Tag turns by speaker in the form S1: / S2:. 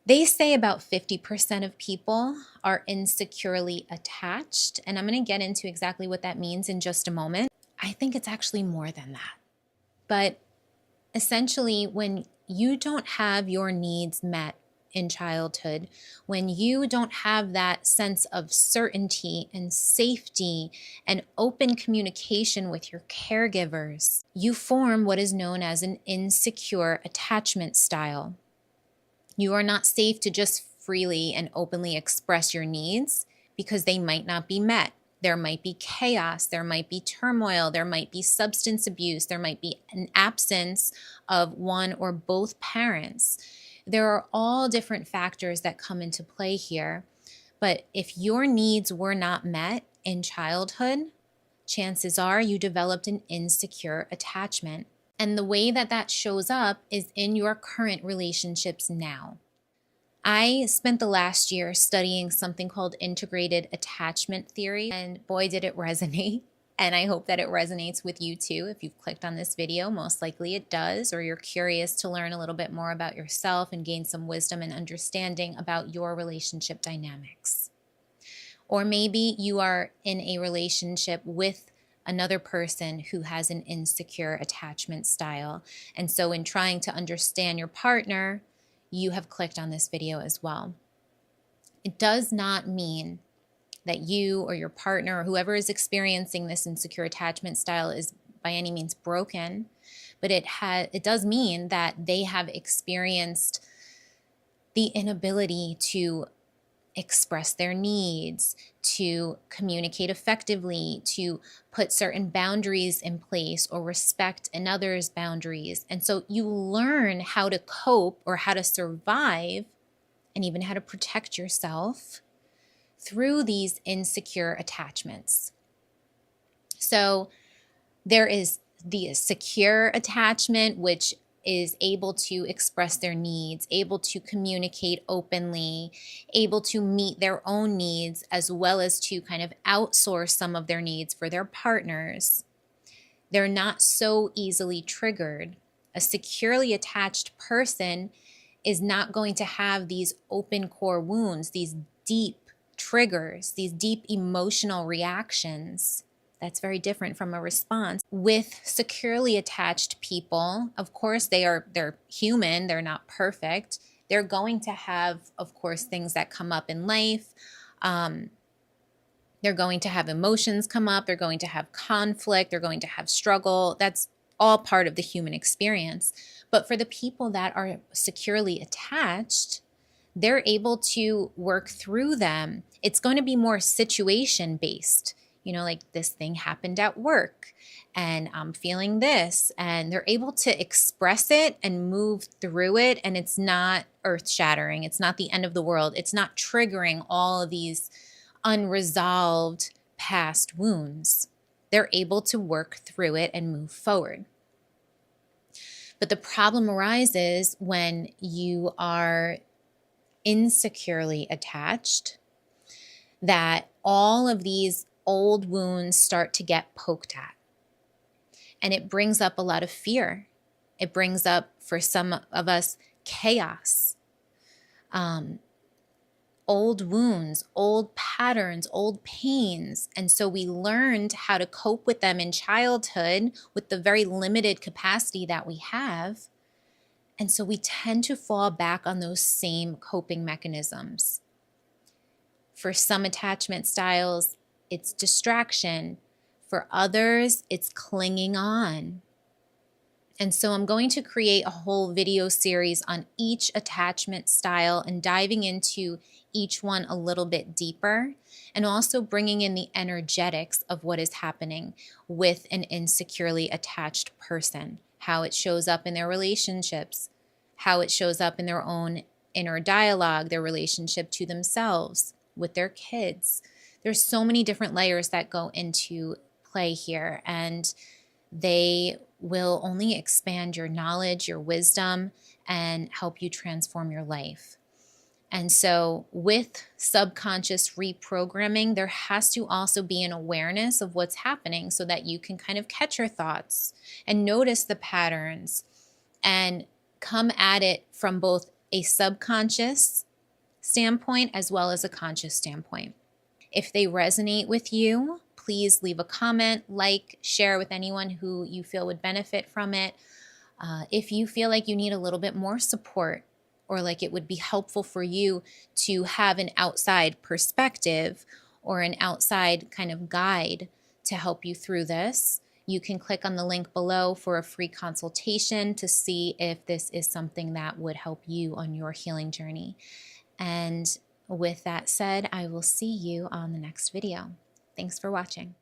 S1: They say about 50% of people are insecurely attached, and I'm going to get into exactly what that means in just a moment. I think it's actually more than that. But essentially, when you don't have your needs met in childhood, when you don't have that sense of certainty and safety and open communication with your caregivers, you form what is known as an insecure attachment style. You are not safe to just freely and openly express your needs because they might not be met. There might be chaos, there might be turmoil, there might be substance abuse, there might be an absence of one or both parents. There are all different factors that come into play here. But if your needs were not met in childhood, chances are you developed an insecure attachment. And the way that that shows up is in your current relationships now. I spent the last year studying something called integrated attachment theory, and boy, did it resonate. And I hope that it resonates with you too. If you've clicked on this video, most likely it does, or you're curious to learn a little bit more about yourself and gain some wisdom and understanding about your relationship dynamics. Or maybe you are in a relationship with another person who has an insecure attachment style. And so in trying to understand your partner, you have clicked on this video as well. It does not mean that you or your partner or whoever is experiencing this insecure attachment style is by any means broken, but it does mean that they have experienced the inability to express their needs, to communicate effectively, to put certain boundaries in place or respect another's boundaries. And so you learn how to cope or how to survive and even how to protect yourself through these insecure attachments. So there is the secure attachment, which is able to express their needs, able to communicate openly, able to meet their own needs, as well as to kind of outsource some of their needs for their partners. They're not so easily triggered. A securely attached person is not going to have these open core wounds, these deep triggers, these deep emotional reactions. That's very different from a response. With securely attached people, of course, they're human, they're not perfect. They're going to have, of course, things that come up in life. They're going to have emotions come up. They're going to have conflict. They're going to have struggle. That's all part of the human experience. But for the people that are securely attached, they're able to work through them. It's going to be more situation based. You know, like this thing happened at work and I'm feeling this, and they're able to express it and move through it. And it's not earth shattering. It's not the end of the world. It's not triggering all of these unresolved past wounds. They're able to work through it and move forward. But the problem arises when you are insecurely attached, that all of these old wounds start to get poked at. And it brings up a lot of fear. It brings up, for some of us, chaos. Old wounds, old patterns, old pains. And so we learned how to cope with them in childhood with the very limited capacity that we have. And so we tend to fall back on those same coping mechanisms. For some attachment styles, it's distraction. For others, it's clinging on. And so I'm going to create a whole video series on each attachment style and diving into each one a little bit deeper, and also bringing in the energetics of what is happening with an insecurely attached person, how it shows up in their relationships, how it shows up in their own inner dialogue, their relationship to themselves, with their kids. There's so many different layers that go into play here, and they will only expand your knowledge, your wisdom, and help you transform your life. And so with subconscious reprogramming, there has to also be an awareness of what's happening so that you can kind of catch your thoughts and notice the patterns and come at it from both a subconscious standpoint as well as a conscious standpoint. If they resonate with you, please leave a comment, like, share with anyone who you feel would benefit from it. If you feel like you need a little bit more support, or like it would be helpful for you to have an outside perspective or an outside kind of guide to help you through this, you can click on the link below for a free consultation to see if this is something that would help you on your healing journey. And with that said, I will see you on the next video. Thanks for watching.